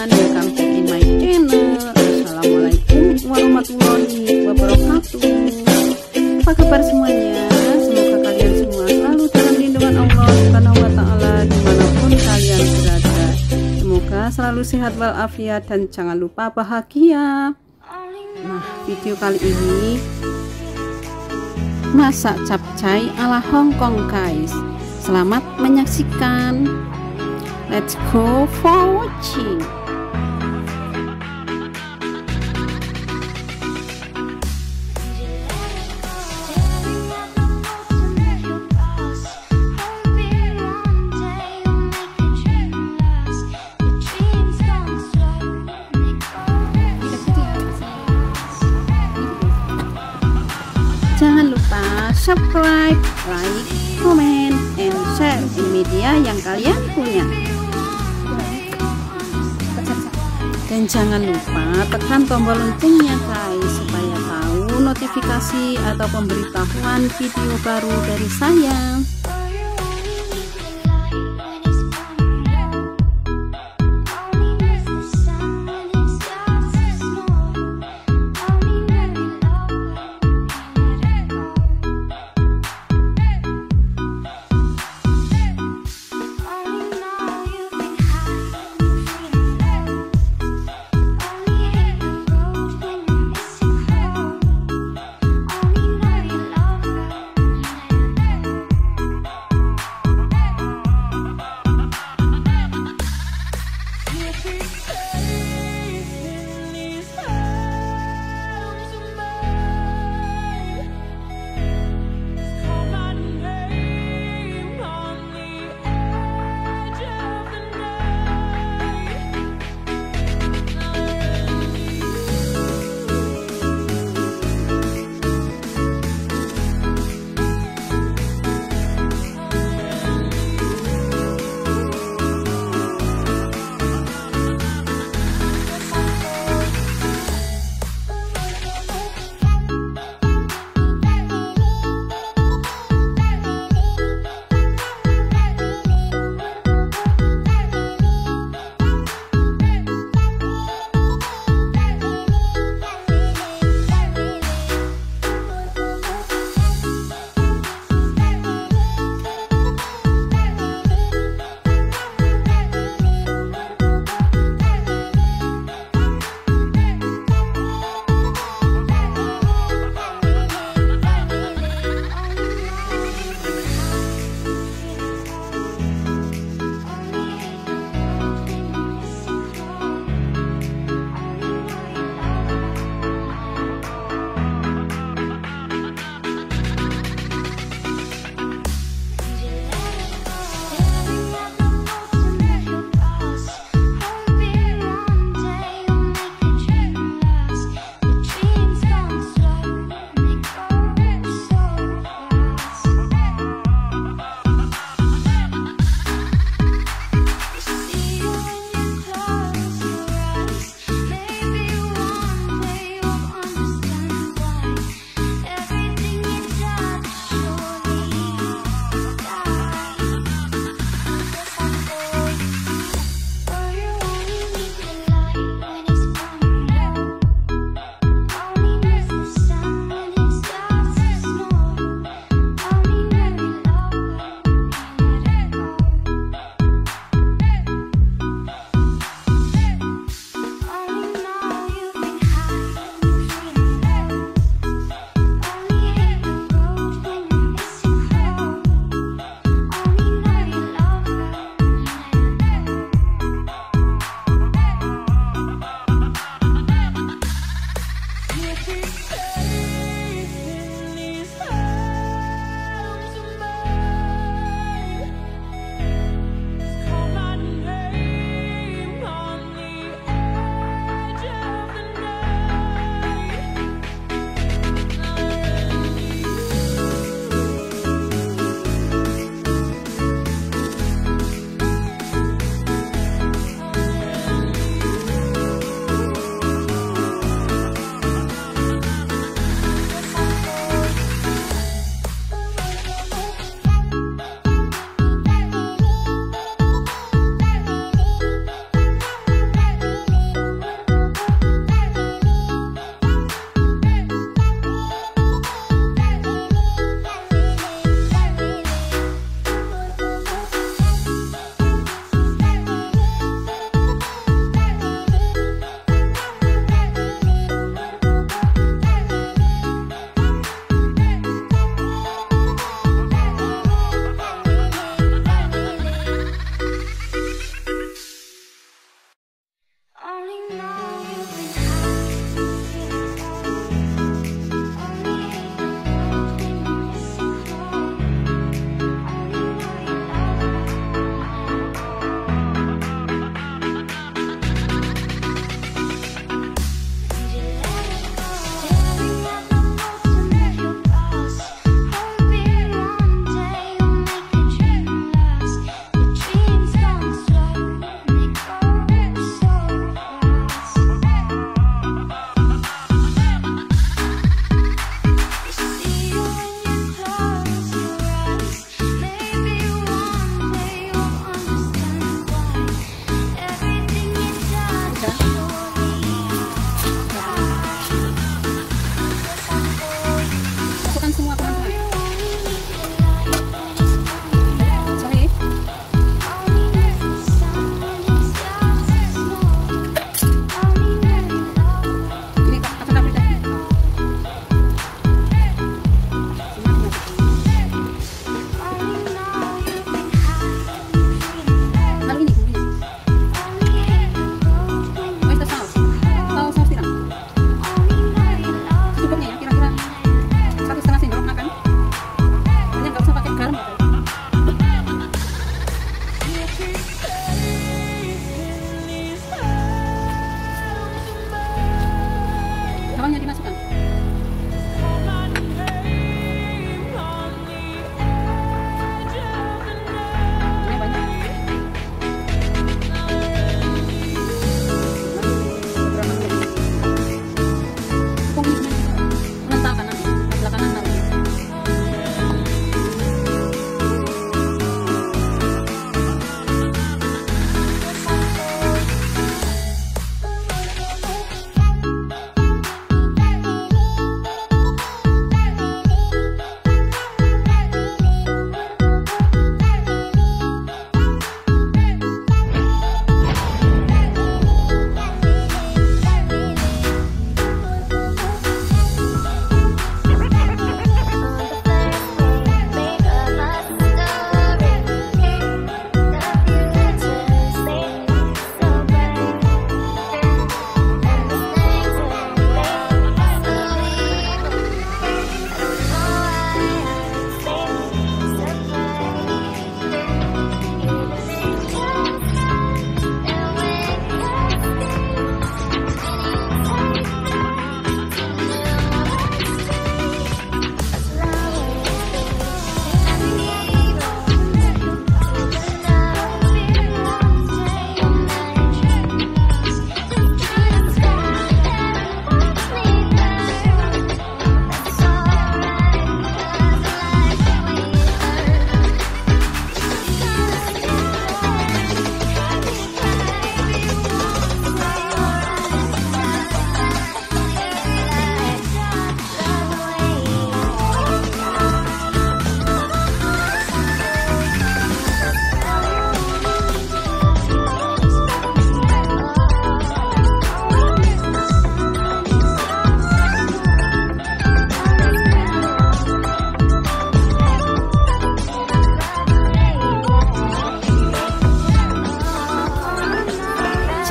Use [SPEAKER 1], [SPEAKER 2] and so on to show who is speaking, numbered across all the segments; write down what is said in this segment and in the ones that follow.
[SPEAKER 1] teman-teman, welcome back in my channel. Assalamualaikum warahmatullahi wabarakatuh. Apa kabar semuanya? Semoga kalian semua selalu dalam lindungan Allah Subhanahu wa Ta'ala dimanapun kalian berada. Semoga selalu sehat walafiat dan jangan lupa bahagia. Nah, video kali ini masak capcay ala Hong Kong, guys. Selamat menyaksikan. Let's go for watching. Jangan lupa subscribe, like, comment, and share di media yang kalian punya. Dan jangan lupa tekan tombol loncengnya, guys, supaya tahu notifikasi atau pemberitahuan video baru dari saya.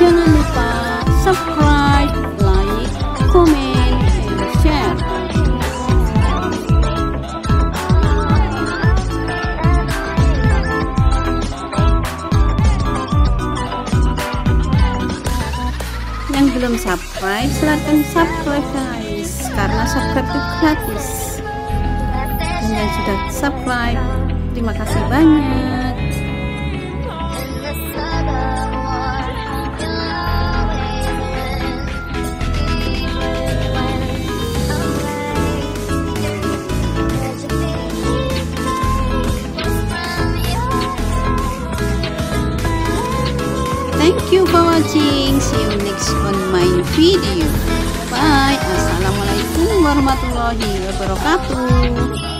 [SPEAKER 1] Jangan lupa subscribe, like, comment, and share. Yang belum subscribe, silahkan subscribe guys, karena subscribe itu gratis. Dan yang sudah subscribe, terima kasih banyak. Thank you for watching. See you next on my video. Bye. Assalamualaikum warahmatullahi wabarakatuh.